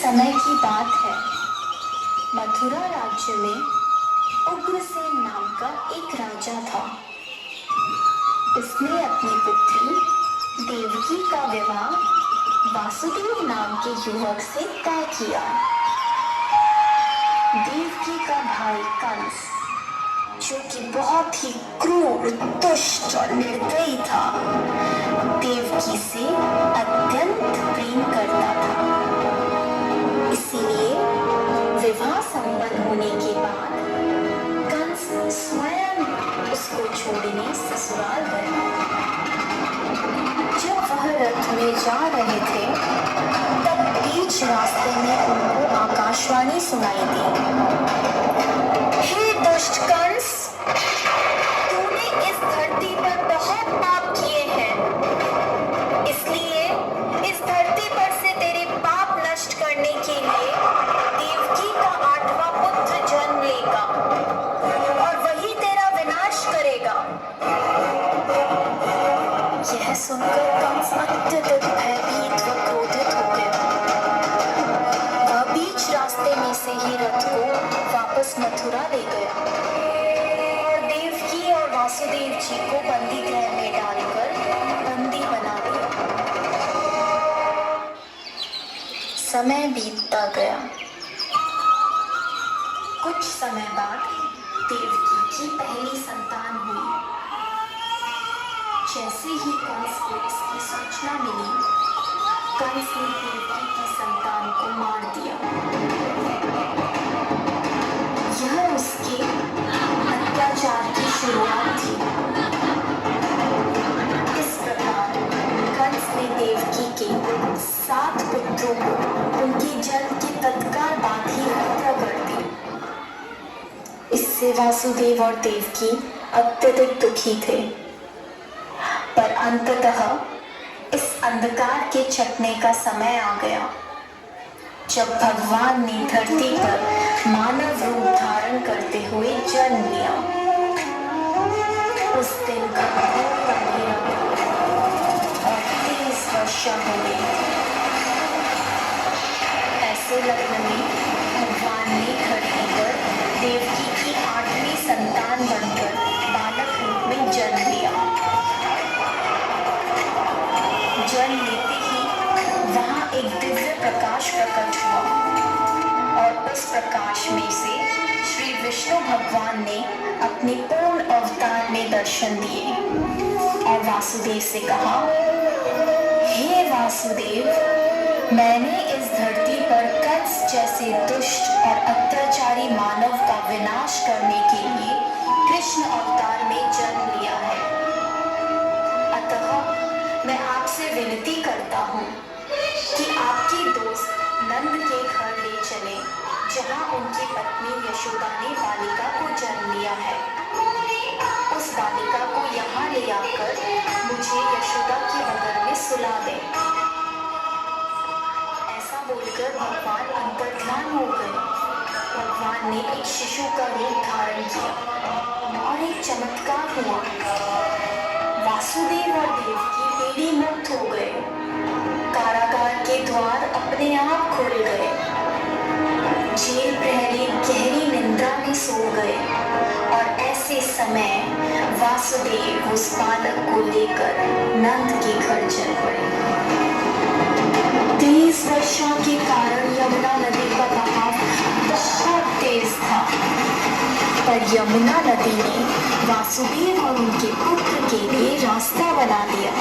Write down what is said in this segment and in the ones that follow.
समय की बात है। मथुरा राज्य में उग्रसेन नाम का एक राजा था। उसने अपनी पुत्री देवकी का विवाह वासुदेव नाम के युवक से तय किया। देवकी का भाई कंस, जो कि बहुत ही क्रूर, दुष्ट और निर्दयी था, देवकी से अत्यंत प्रेम करता था। इसीलिए विवाह संपन्न होने के बाद कंस स्वयं उसको छोड़ने ससुराल गया। जब वह रथ में जा रहे थे, तब बीच रास्ते में उनको आकाशवाणी सुनाई दी। हे दुष्ट कंस, तूने इस धरती पर बहुत पाप किए हैं, इसलिए इस धरती पर से तेरे पाप नष्ट करने के लिए देवकी का 8वां पुत्र जन्म लेगा और वही तेरा विनाश करेगा। यह सुनकर कंस अत्यधिक भयभीत व क्रोधित हो गया। वह बीच रास्ते में से ही रथ को वापस मथुरा ले गया और देवकी और वासुदेव जी को बंदी गृह में डालकर बंदी बना दिया। समय बीतता गया। कुछ समय बाद देवकी की पहली संतान हुई। जैसे ही कंस को इसकी सूचना मिली, कंस ने देवकी की संतान को मार दिया। यह उसके अत्याचार की शुरुआत थी। इस प्रकार कंस ने देवकी के 7 पुत्रों को उनके जन्म के तत्काल बाद ही हत्या कर दी। इससे वासुदेव और देवकी अत्यधिक दुखी थे। पर अंततः इस अंधकार के छटने का समय आ गया, जब भगवान ने धरती पर मानव रूप धारण करते हुए जन्म लिया। उस दिन का घोर अंधेरा और तेज वर्षा हो गई। ऐसे लग्न में भगवान ने धरती पर देवकी की 8वीं संतान बनकर बालक रूप में जन्म लिया। जन्म लेते ही वहां एक दिव्य प्रकाश प्रकट हुआ और उस प्रकाश में से श्री विष्णु भगवान ने अपने पूर्ण अवतार में दर्शन दिए और वासुदेव से कहा, हे वासुदेव, मैंने इस धरती पर कंस जैसे दुष्ट और अत्याचारी मानव का विनाश करने के लिए कृष्ण अवतार में जन्म लिया है। अतः मैं आपसे विनती करता हूँ कि आपके दोस्त नंद के घर ले चलें, जहाँ उनकी पत्नी यशोदा ने बालिका को जन्म लिया है। उस बालिका को यहाँ ले आकर मुझे यशोदा के बगल में सुला दें। ऐसा बोलकर भगवान अंतर्ध्यान हो गए। भगवान ने एक शिशु का रूप धारण किया और एक चमत्कार हुआ। वासुदेव और देवकी बेड़ी मुक्त हो गए। कारागार के द्वार अपने आप खुल गए। जेल प्रहरी गहरी निंद्रा में सो गए और ऐसे समय वासुदेव उस बालक को लेकर नंद के घर चल पड़े। तेज वर्षा के कारण यमुना नदी का बहाव बहुत तेज था, पर यमुना नदी ने वासुदेव और उनके पुत्र के लिए रास्ता बना दिया।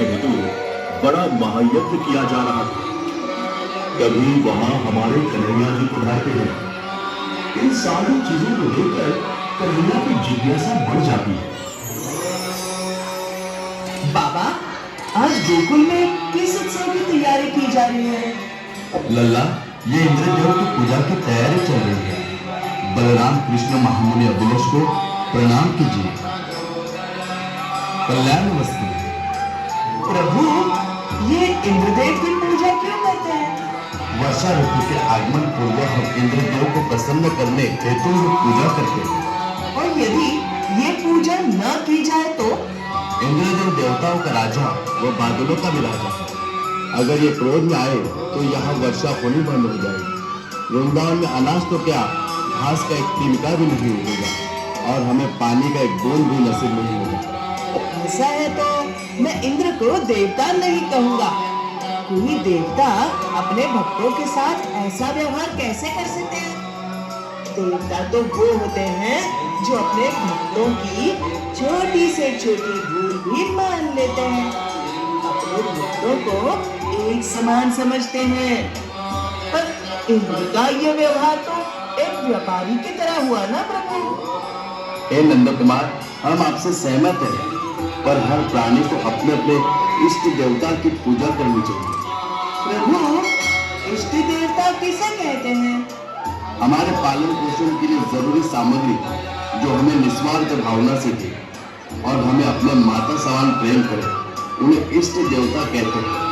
हेतु बड़ा महायज्ञ किया जा रहा था। कभी वहां हमारे कन्हैया जी पधारते हैं। इन सारी चीजों को देखकर कन्हैया की जिज्ञासा बढ़ जाती है। बाबा, आज गोकुल में किस उत्सव की तैयारी की जा रही है? लल्ला, ये इंद्रदेव की पूजा की तैयारी चल रही है। बलराम कृष्ण महामुनि अभिलाष को प्रणाम कीजिए। कल्याणमस्तु। प्रभु, ये इंद्रदेव की पूजा क्यों करते हैं? वर्षा ऋतु के आगमन पूर्व हम इंद्रदेव को प्रसन्न करने हेतु पूजा करते हैं। और यदि ये पूजा न की जाए तो? इंद्रदेव देवताओं का राजा व बादलों का भी राजा है। अगर ये क्रोध में आए तो यहाँ वर्षा होनी बंद हो जाएगी। वृंदावन में अनाज तो क्या, घास का एक तिनका भी नहीं उगेगा और हमें पानी का एक बूंद भी नसीब नहीं होगा। ऐसा है तो मैं इंद्र को देवता नहीं कहूँगा। कोई देवता अपने भक्तों के साथ ऐसा व्यवहार कैसे कर सकते हैं? देवता तो वो होते हैं जो अपने भक्तों की छोटी से छोटी भूल भी मान लेते हैं, अपने भक्तों को एक समान समझते हैं। पर इंद्र का यह व्यवहार तो एक व्यापारी की तरह हुआ ना प्रभु? हे नंद कुमार, हम आपसे सहमत हैं, पर हर प्राणी को अपने अपने इष्ट देवता की पूजा करनी चाहिए। प्रभु, इष्ट देवता किसे कहते हैं? हमारे पालन पोषण के लिए जरूरी सामग्री जो हमें निस्वार्थ भावना से दे और हमें अपने माता समान प्रेम करे, उन्हें इष्ट देवता कहते हैं।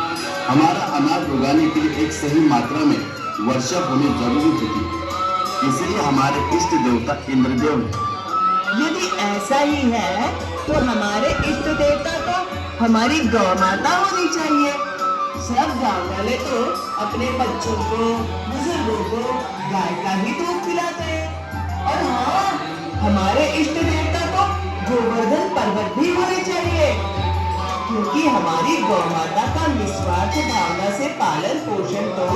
हमारा अनाज उगाने के लिए एक सही मात्रा में वर्षा होनी जरूरी होती है, इसलिए हमारे इष्ट देवता इंद्रदेव हैं। यदि ऐसा ही है तो हमारे इष्ट देवता तो हमारी गौ माता होनी चाहिए। सब गांव वाले तो अपने बच्चों को, बुजुर्गों को गाय का ही दूध पिलाते हैं। और हाँ, हमारे इष्ट देवता तो गोवर्धन पर्वत भी होने चाहिए, क्योंकि हमारी गौ माता का निस्वार्थ भावना से पालन पोषण तो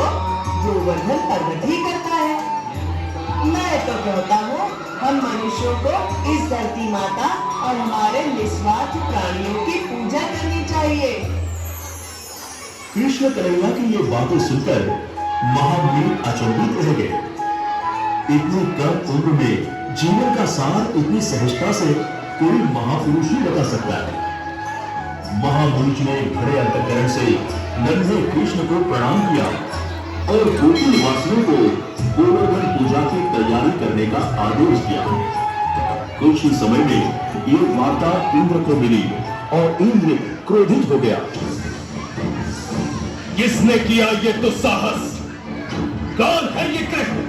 गोवर्धन पर्वत ही करता है। मैं तो कहता हूँ हम मनुष्यों को इस धरती माता और हमारे निस्वार्थ प्राणियों की पूजा करनी चाहिए। कृष्ण कन्हैया की ये बातें सुनकर महामुनि अचंभित रह गए। इतनी कम उम्र में जीवन का सार इतनी सहजता से कोई महापुरुष ही बता सकता है। महामुनि जी ने खड़े अंतःकरण से नन्हे कृष्ण को प्रणाम किया और गोकुल वासियों को गोवर्धन पूजा की तैयारी करने का आदेश दिया। कुछ ही समय में ये वार्ता इंद्र को मिली और इंद्र क्रोधित हो गया। किसने किया ये दुस्साहस? कौन है ये कृष्ण?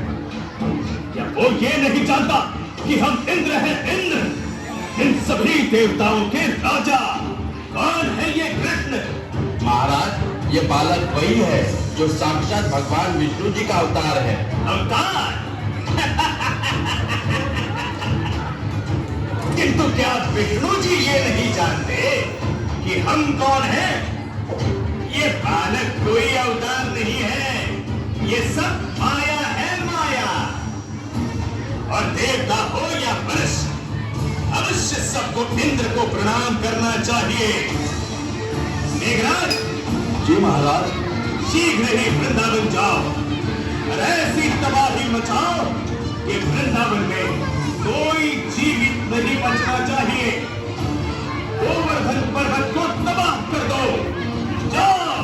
क्या वो ये नहीं जानता कि हम इंद्र हैं? इंद्र, इन सभी देवताओं के राजा। कौन है ये कृष्ण? महाराज, ये बालक वही है जो साक्षात भगवान विष्णु जी का अवतार है। अवतार? किंतु क्या विष्णु जी ये नहीं जानते कि हम कौन हैं? ये बालक कोई अवतार नहीं है, ये सब माया है, माया। और देवता हो या मनुष्य, अवश्य सबको इंद्र को प्रणाम करना चाहिए। मेघराज। जी महाराज। शीघ्र ही वृंदावन जाओ और ऐसी तबाही मचाओ कि वृंदावन में कोई जीवित नहीं बचना चाहिए। गोवर्धन पर्वत को तबाह कर दो। जाओ,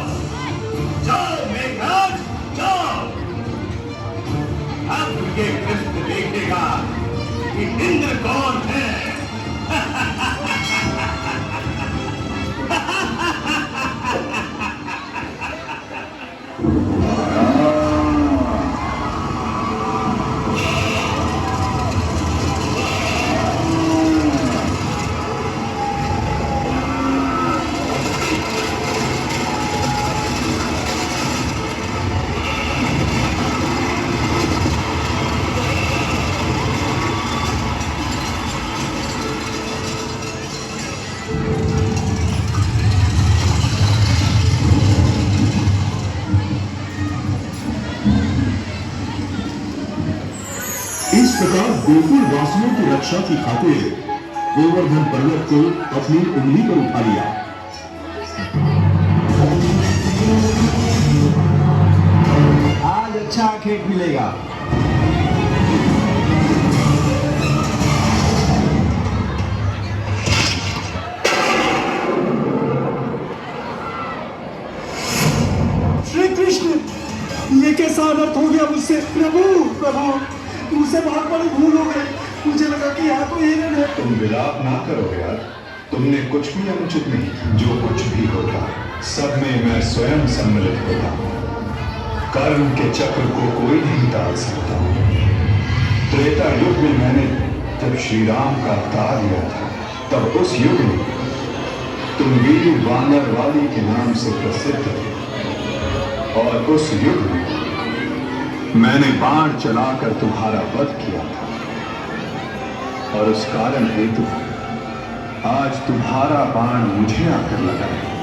जाओ मेघराज, जाओ। अब ये कृष्ण देखेगा कि इंद्र कौन है। इस प्रकार गोकुल वासियों की रक्षा की खातिर गोवर्धन पर्वत को अपनी उंगली पर उठा लिया। अच्छा खेत मिलेगा। श्री कृष्ण, ये कैसा अनर्थ हो गया मुझसे? प्रभु प्रभु, मुझसे बहुत बड़ी भूल हो गई। मुझे लगा कि यहाँ कोई हिरण है। तुम विलाप ना करो यार, तुमने कुछ भी अनुचित नहीं। जो कुछ भी होता सब में मैं स्वयं सम्मिलित होता। कर्म के चक्र को कोई नहीं टाल सकता। त्रेता युग में मैंने जब श्री राम का अवतार लिया था, तब उस युग में तुम वीर वानर वाली के नाम से प्रसिद्ध थे। और उस युग में मैंने बाण चलाकर तुम्हारा वध किया था। और उस कारण हेतु आज तुम्हारा बाण मुझे आकर लगा है।